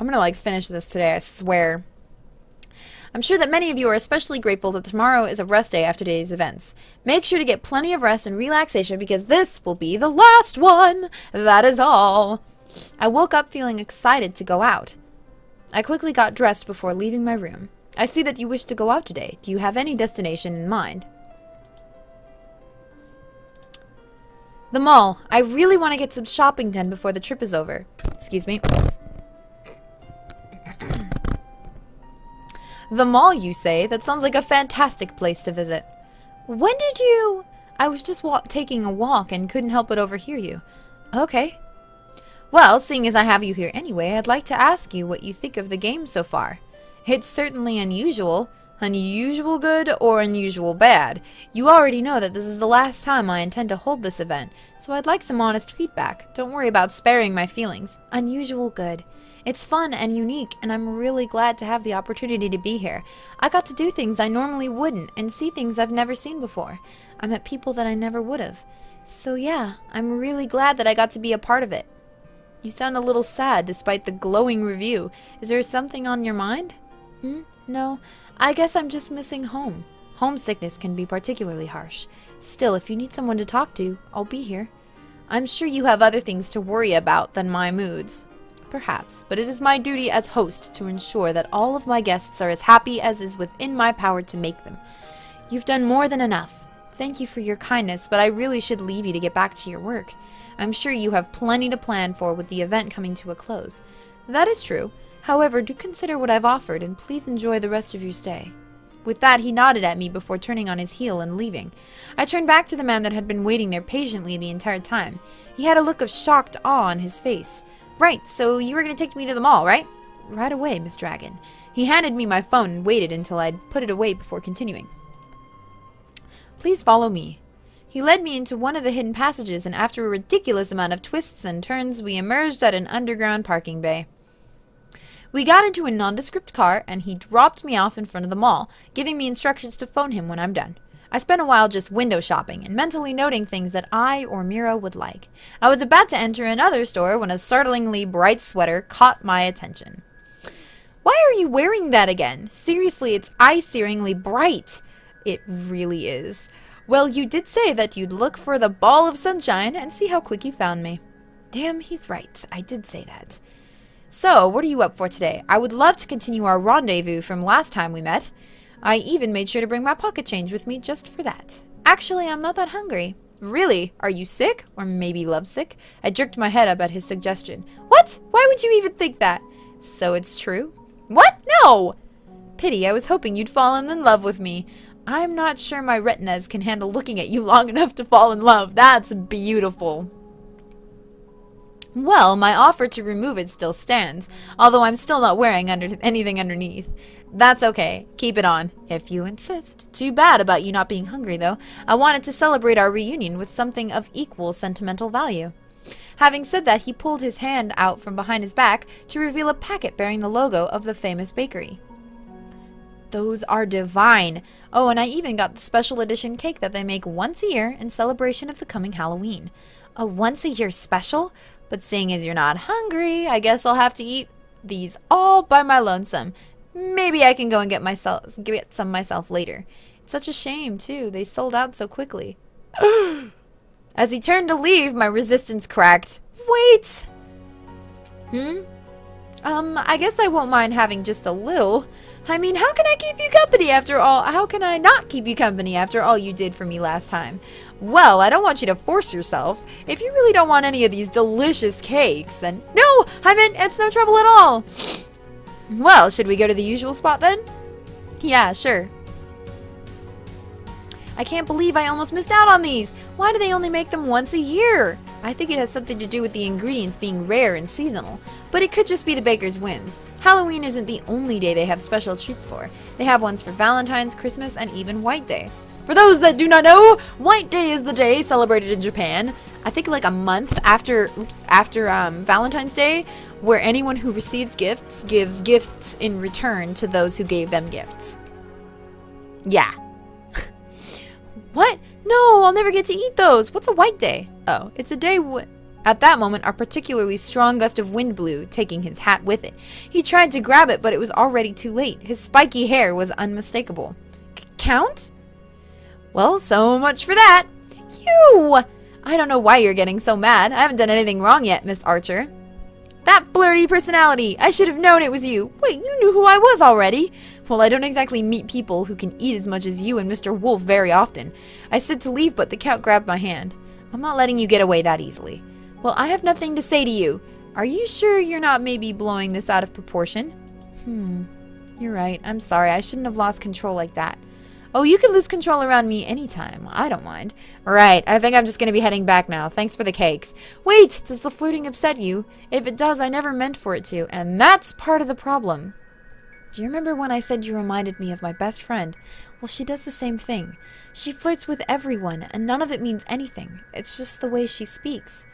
I'm gonna like finish this today, I swear. I'm sure that many of you are especially grateful that tomorrow is a rest day after today's events. Make sure to get plenty of rest and relaxation because this will be the last one. That is all. I woke up feeling excited to go out. I quickly got dressed before leaving my room. I see that you wish to go out today. Do you have any destination in mind? The mall. I really want to get some shopping done before the trip is over. Excuse me. The mall, you say? That sounds like a fantastic place to visit. When did you... I was just taking a walk and couldn't help but overhear you. Okay. Well, seeing as I have you here anyway, I'd like to ask you what you think of the game so far. It's certainly unusual. Unusual good or unusual bad. You already know that this is the last time I intend to hold this event, so I'd like some honest feedback. Don't worry about sparing my feelings. Unusual good. It's fun and unique, and I'm really glad to have the opportunity to be here. I got to do things I normally wouldn't, and see things I've never seen before. I met people that I never would have. So yeah, I'm really glad that I got to be a part of it. You sound a little sad despite the glowing review. Is there something on your mind? No, I guess I'm just missing home. Homesickness can be particularly harsh. Still, if you need someone to talk to, I'll be here. I'm sure you have other things to worry about than my moods. Perhaps, but it is my duty as host to ensure that all of my guests are as happy as is within my power to make them. You've done more than enough. Thank you for your kindness, but I really should leave you to get back to your work. I'm sure you have plenty to plan for with the event coming to a close. That is true. However, do consider what I've offered, and please enjoy the rest of your stay. With that, he nodded at me before turning on his heel and leaving. I turned back to the man that had been waiting there patiently the entire time. He had a look of shocked awe on his face. Right, so you were going to take me to the mall, right? Right away, Miss Dragon. He handed me my phone and waited until I'd put it away before continuing. Please follow me. He led me into one of the hidden passages, and after a ridiculous amount of twists and turns, we emerged at an underground parking bay. We got into a nondescript car, and he dropped me off in front of the mall, giving me instructions to phone him when I'm done. I spent a while just window shopping and mentally noting things that I or Mira would like. I was about to enter another store when a startlingly bright sweater caught my attention. Why are you wearing that again? Seriously, it's eye-searingly bright. It really is. Well, you did say that you'd look for the ball of sunshine and see how quick you found me. Damn, he's right. I did say that. So, what are you up for today? I would love to continue our rendezvous from last time we met. I even made sure to bring my pocket change with me just for that. Actually, I'm not that hungry. Really? Are you sick? Or maybe lovesick? I jerked my head up at his suggestion. What? Why would you even think that? So it's true? What? No! Pity, I was hoping you'd fallen in love with me. I'm not sure my retinas can handle looking at you long enough to fall in love. That's beautiful. Well, my offer to remove it still stands, although I'm still not wearing anything underneath. That's okay. Keep it on, if you insist. Too bad about you not being hungry, though. I wanted to celebrate our reunion with something of equal sentimental value. Having said that, he pulled his hand out from behind his back to reveal a packet bearing the logo of the famous bakery. Those are divine. Oh, and I even got the special edition cake that they make once a year in celebration of the coming Halloween. A once-a-year special? But seeing as you're not hungry, I guess I'll have to eat these all by my lonesome. Maybe I can go and get some myself later. It's such a shame, too. They sold out so quickly. As he turned to leave, my resistance cracked. Wait! I guess I won't mind having just a little. I mean, how can I keep you company after all? How can I not keep you company after all you did for me last time? Well, I don't want you to force yourself. If you really don't want any of these delicious cakes, then no, I mean, it's no trouble at all. Well, should we go to the usual spot then? Yeah, sure. I can't believe I almost missed out on these. Why do they only make them once a year? I think it has something to do with the ingredients being rare and seasonal, but it could just be the baker's whims. Halloween isn't the only day they have special treats for. They have ones for Valentine's, Christmas, and even White Day. For those that do not know, White Day is the day celebrated in Japan. I think like a month after Valentine's Day, where anyone who received gifts gives gifts in return to those who gave them gifts. Yeah. What? No, I'll never get to eat those. What's a White Day? Oh, it's a day At that moment, a particularly strong gust of wind blew, taking his hat with it. He tried to grab it, but it was already too late. His spiky hair was unmistakable. Count? Well, so much for that. You! I don't know why you're getting so mad. I haven't done anything wrong yet, Miss Archer. That flirty personality! I should have known it was you! Wait, you knew who I was already? Well, I don't exactly meet people who can eat as much as you and Mr. Wolf very often. I stood to leave, but the Count grabbed my hand. I'm not letting you get away that easily. Well, I have nothing to say to you. Are you sure you're not maybe blowing this out of proportion? You're right. I'm sorry. I shouldn't have lost control like that. Oh, you can lose control around me anytime. I don't mind. Right, I think I'm just going to be heading back now. Thanks for the cakes. Wait, does the flirting upset you? If it does, I never meant for it to, and that's part of the problem. Do you remember when I said you reminded me of my best friend? Well, she does the same thing. She flirts with everyone, and none of it means anything. It's just the way she speaks.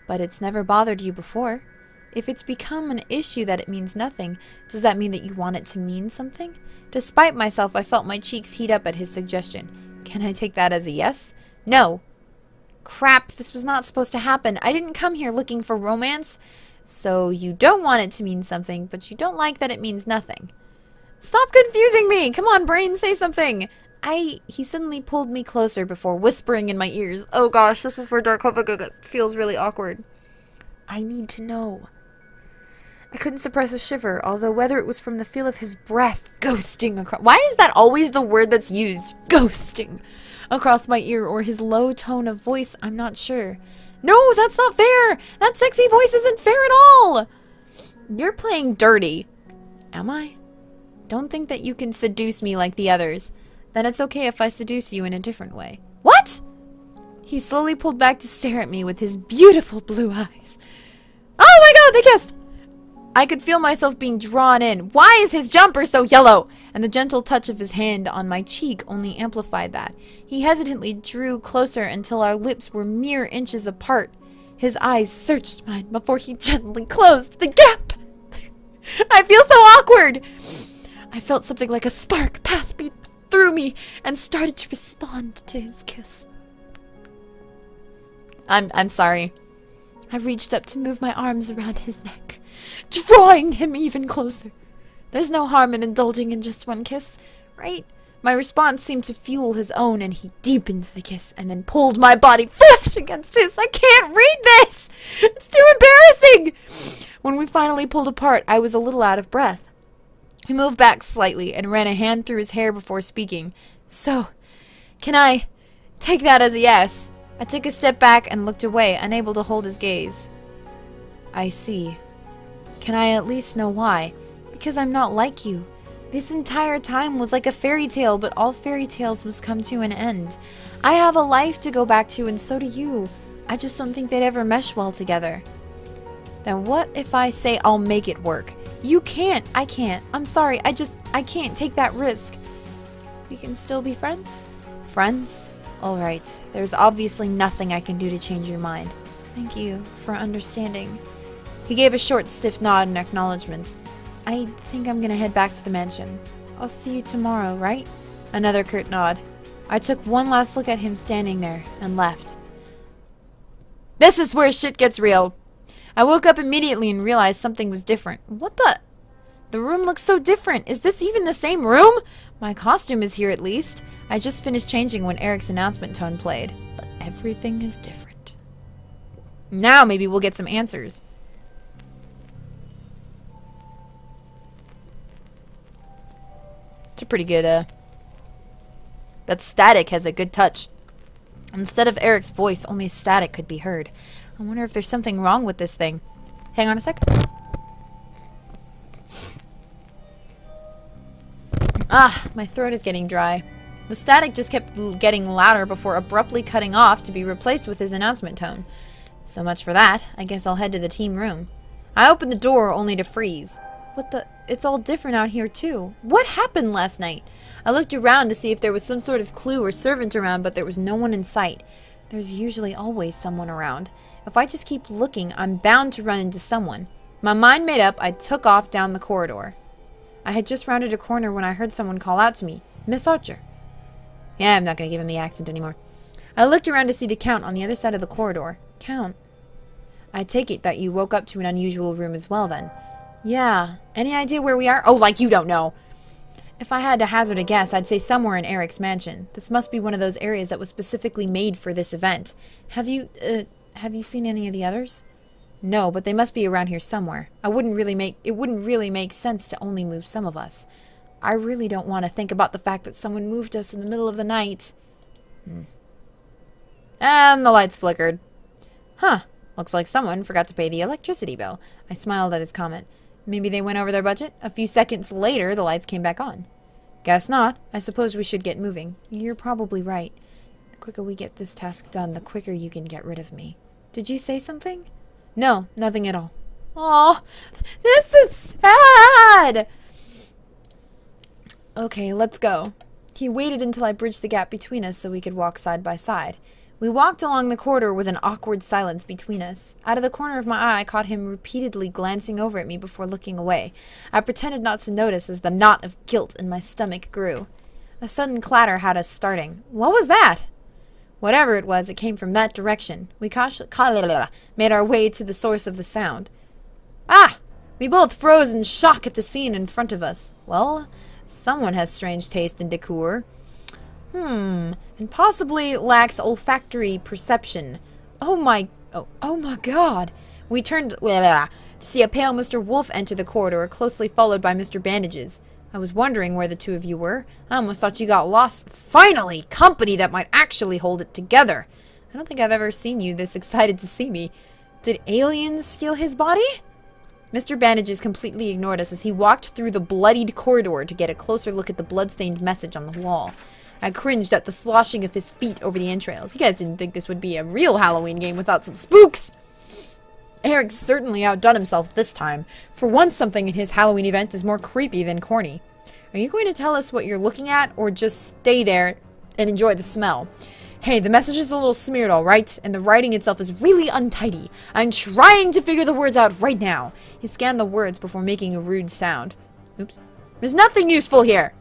But it's never bothered you before. If it's become an issue that it means nothing, does that mean that you want it to mean something? Despite myself, I felt my cheeks heat up at his suggestion. Can I take that as a yes? No. Crap, this was not supposed to happen. I didn't come here looking for romance. So you don't want it to mean something, but you don't like that it means nothing. Stop confusing me! Come on, brain, say something! He suddenly pulled me closer before whispering in my ears. Oh gosh, this is where Darkovika feels really awkward. I need to know. I couldn't suppress a shiver, although whether it was from the feel of his breath ghosting across... Why is that always the word that's used? Ghosting across my ear, or his low tone of voice, I'm not sure. No, that's not fair! That sexy voice isn't fair at all! You're playing dirty. Am I? Don't think that you can seduce me like the others. Then it's okay if I seduce you in a different way. What? He slowly pulled back to stare at me with his beautiful blue eyes. Oh my god, they kissed! I could feel myself being drawn in. Why is his jumper so yellow? And the gentle touch of his hand on my cheek only amplified that. He hesitantly drew closer until our lips were mere inches apart. His eyes searched mine before he gently closed the gap. I feel so awkward. I felt something like a spark pass through me and started to respond to his kiss. I'm sorry. I reached up to move my arms around his neck, drawing him even closer. There's no harm in indulging in just one kiss, right? My response seemed to fuel his own, and he deepened the kiss and then pulled my body flush against his. I can't read this! It's too embarrassing! When we finally pulled apart, I was a little out of breath. He moved back slightly and ran a hand through his hair before speaking. So, can I take that as a yes? I took a step back and looked away, unable to hold his gaze. I see. Can I at least know why? Because I'm not like you. This entire time was like a fairy tale, but all fairy tales must come to an end. I have a life to go back to, and so do you. I just don't think they'd ever mesh well together. Then what if I say I'll make it work? You can't. I can't. I'm sorry. I can't take that risk. We can still be friends? Friends? All right. There's obviously nothing I can do to change your mind. Thank you for understanding. He gave a short, stiff nod in acknowledgement. I think I'm gonna head back to the mansion. I'll see you tomorrow, right? Another curt nod. I took one last look at him standing there and left. This is where shit gets real. I woke up immediately and realized something was different. What the? The room looks so different. Is this even the same room? My costume is here at least. I just finished changing when Eric's announcement tone played. But everything is different. Now maybe we'll get some answers. It's a pretty good, that static has a good touch. Instead of Eric's voice, only static could be heard. I wonder if there's something wrong with this thing. Hang on a sec. Ah, my throat is getting dry. The static just kept getting louder before abruptly cutting off to be replaced with his announcement tone. So much for that. I guess I'll head to the team room. I opened the door only to freeze. What the? It's all different out here too. What happened last night? I looked around to see if there was some sort of clue or servant around, but there was no one in sight. There's usually always someone around. If I just keep looking, I'm bound to run into someone. My mind made up, I took off down the corridor. I had just rounded a corner when I heard someone call out to me. Miss Archer. Yeah, I'm not going to give him the accent anymore. I looked around to see the Count on the other side of the corridor. Count? I take it that you woke up to an unusual room as well, then. Yeah. Any idea where we are? Oh, like you don't know. If I had to hazard a guess, I'd say somewhere in Eric's mansion. This must be one of those areas that was specifically made for this event. Have you seen any of the others? No, but they must be around here somewhere. It wouldn't really make sense to only move some of us. I really don't want to think about the fact that someone moved us in the middle of the night. And the lights flickered. Huh. Looks like someone forgot to pay the electricity bill. I smiled at his comment. Maybe they went over their budget? A few seconds later, the lights came back on. Guess not. I suppose we should get moving. You're probably right. The quicker we get this task done, the quicker you can get rid of me. Did you say something? No, nothing at all. Aw, this is sad! Okay, let's go. He waited until I bridged the gap between us so we could walk side by side. We walked along the corridor with an awkward silence between us. Out of the corner of my eye, I caught him repeatedly glancing over at me before looking away. I pretended not to notice as the knot of guilt in my stomach grew. A sudden clatter had us starting. What was that? Whatever it was, it came from that direction. We made our way to the source of the sound. Ah! We both froze in shock at the scene in front of us. Well, someone has strange taste in decor. And possibly lacks olfactory perception. Oh my god. We turned to see a pale Mr. Wolf enter the corridor, closely followed by Mr. Bandages. I was wondering where the two of you were. I almost thought you got lost. Finally! Company that might actually hold it together. I don't think I've ever seen you this excited to see me. Did aliens steal his body? Mr. Bandages completely ignored us as he walked through the bloodied corridor to get a closer look at the blood-stained message on the wall. I cringed at the sloshing of his feet over the entrails. You guys didn't think this would be a real Halloween game without some spooks! Eric certainly outdone himself this time. For once, something in his Halloween event is more creepy than corny. Are you going to tell us what you're looking at, or just stay there and enjoy the smell? Hey, the message is a little smeared, alright? And the writing itself is really untidy. I'm trying to figure the words out right now. He scanned the words before making a rude sound. Oops. There's nothing useful here!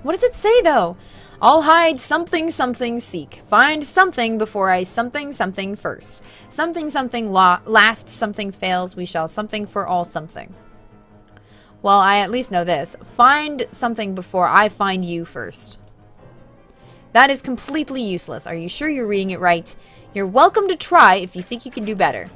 What does it say, though? I'll hide something something seek. Find something before I something something first. Something something last something fails. We shall something for all something. Well, I at least know this. Find something before I find you first. That is completely useless. Are you sure you're reading it right? You're welcome to try if you think you can do better.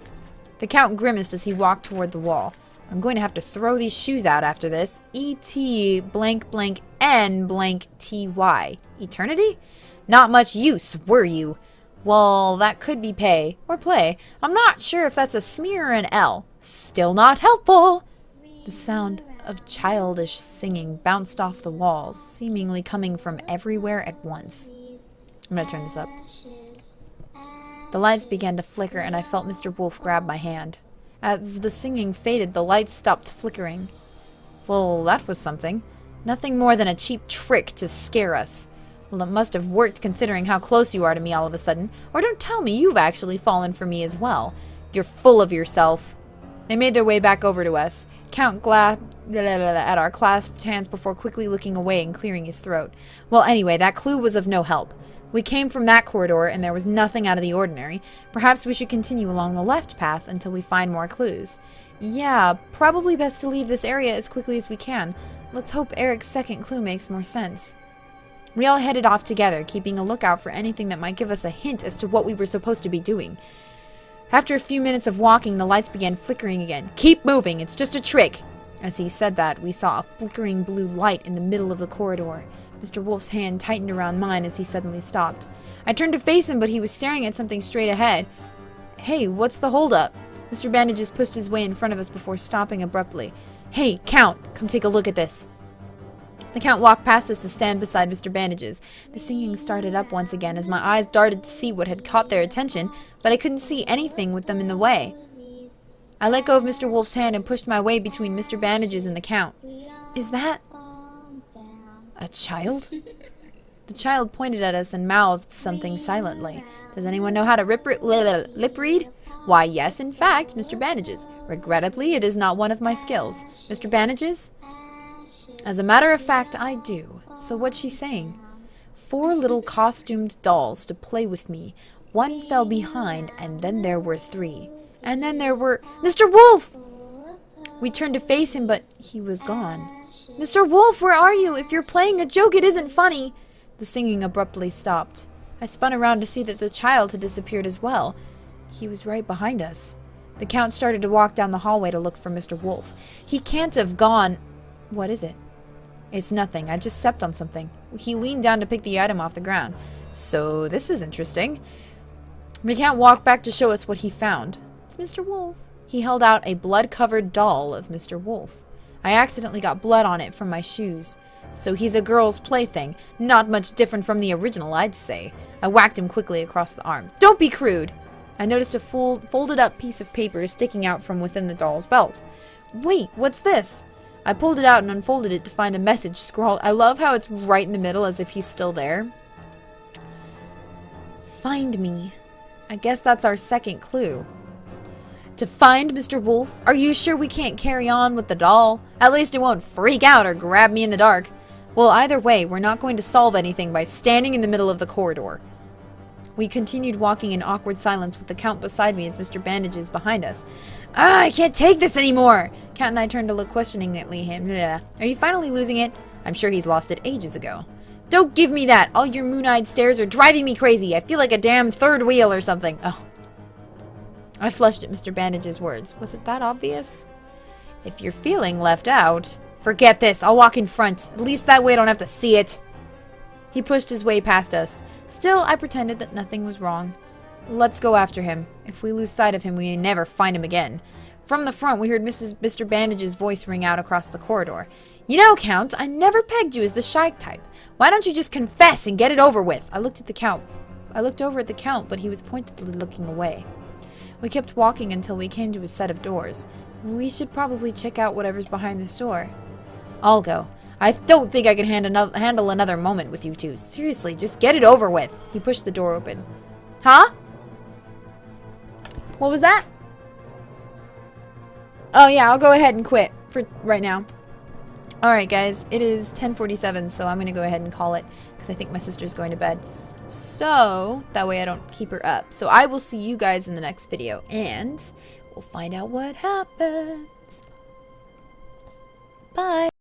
The Count grimaced as he walked toward the wall. I'm going to have to throw these shoes out after this. E.T. blank blank N blank T.Y. Eternity? Not much use, were you? Well, that could be pay or play. I'm not sure if that's a smear or an L. Still not helpful. The sound of childish singing bounced off the walls, seemingly coming from everywhere at once. I'm going to turn this up. The lights began to flicker and I felt Mr. Wolf grab my hand. As the singing faded, the lights stopped flickering. Well, that was something. Nothing more than a cheap trick to scare us. Well, it must have worked considering how close you are to me all of a sudden. Or don't tell me you've actually fallen for me as well. You're full of yourself. They made their way back over to us. Count at our clasped hands before quickly looking away and clearing his throat. Well, anyway, that clue was of no help. We came from that corridor, and there was nothing out of the ordinary. Perhaps we should continue along the left path until we find more clues. Yeah, probably best to leave this area as quickly as we can. Let's hope Eric's second clue makes more sense. We all headed off together, keeping a lookout for anything that might give us a hint as to what we were supposed to be doing. After a few minutes of walking, the lights began flickering again. Keep moving, it's just a trick! As he said that, we saw a flickering blue light in the middle of the corridor. Mr. Wolf's hand tightened around mine as he suddenly stopped. I turned to face him, but he was staring at something straight ahead. Hey, what's the holdup? Mr. Bandages pushed his way in front of us before stopping abruptly. Hey, Count, come take a look at this. The Count walked past us to stand beside Mr. Bandages. The singing started up once again as my eyes darted to see what had caught their attention, but I couldn't see anything with them in the way. I let go of Mr. Wolf's hand and pushed my way between Mr. Bandages and the Count. Is that a child? The child pointed at us and mouthed something silently. Does anyone know how to lip read? Why, yes, in fact, Mr. Bandages. Regrettably, it is not one of my skills. Mr. Bandages? As a matter of fact, I do. So what's she saying? 4 little costumed dolls to play with me. One fell behind, and then there were 3. And then there were... Mr. Wolf! We turned to face him, but he was gone. Mr. Wolf, where are you? If you're playing a joke, it isn't funny. The singing abruptly stopped. I spun around to see that the child had disappeared as well. He was right behind us. The Count started to walk down the hallway to look for Mr. Wolf. He can't have gone... What is it? It's nothing. I just stepped on something. He leaned down to pick the item off the ground. So, this is interesting. The Count walked back to show us what he found. It's Mr. Wolf. He held out a blood-covered doll of Mr. Wolf. I accidentally got blood on it from my shoes. So he's a girl's plaything. Not much different from the original, I'd say. I whacked him quickly across the arm. Don't be crude! I noticed a folded up piece of paper sticking out from within the doll's belt. Wait, what's this? I pulled it out and unfolded it to find a message scrawled. I love how it's right in the middle as if he's still there. Find me. I guess that's our second clue. To find Mr. Wolf? Are you sure we can't carry on with the doll? At least it won't freak out or grab me in the dark. Well, either way, we're not going to solve anything by standing in the middle of the corridor. We continued walking in awkward silence with the Count beside me as Mr. Bandages behind us. I can't take this anymore! Count and I turned to look questioningly at him. Are you finally losing it? I'm sure he's lost it ages ago. Don't give me that! All your moon-eyed stares are driving me crazy. I feel like a damn third wheel or something. Oh. I flushed at Mr. Bandage's words. Was it that obvious? If you're feeling left out, forget this. I'll walk in front. At least that way I don't have to see it. He pushed his way past us. Still, I pretended that nothing was wrong. Let's go after him. If we lose sight of him, we may never find him again. From the front, we heard Mr. Bandage's voice ring out across the corridor. You know, Count, I never pegged you as the shy type. Why don't you just confess and get it over with? I looked over at the Count, but he was pointedly looking away. We kept walking until we came to a set of doors. We should probably check out whatever's behind this door. I'll go. I don't think I can handle another moment with you two. Seriously, just get it over with. He pushed the door open. Huh? What was that? Oh yeah, I'll go ahead and quit for right now. Alright guys, it is 10:47, so I'm going to go ahead and call it because I think my sister's going to bed. So, that way I don't keep her up. So I will see you guys in the next video, and we'll find out what happens. Bye!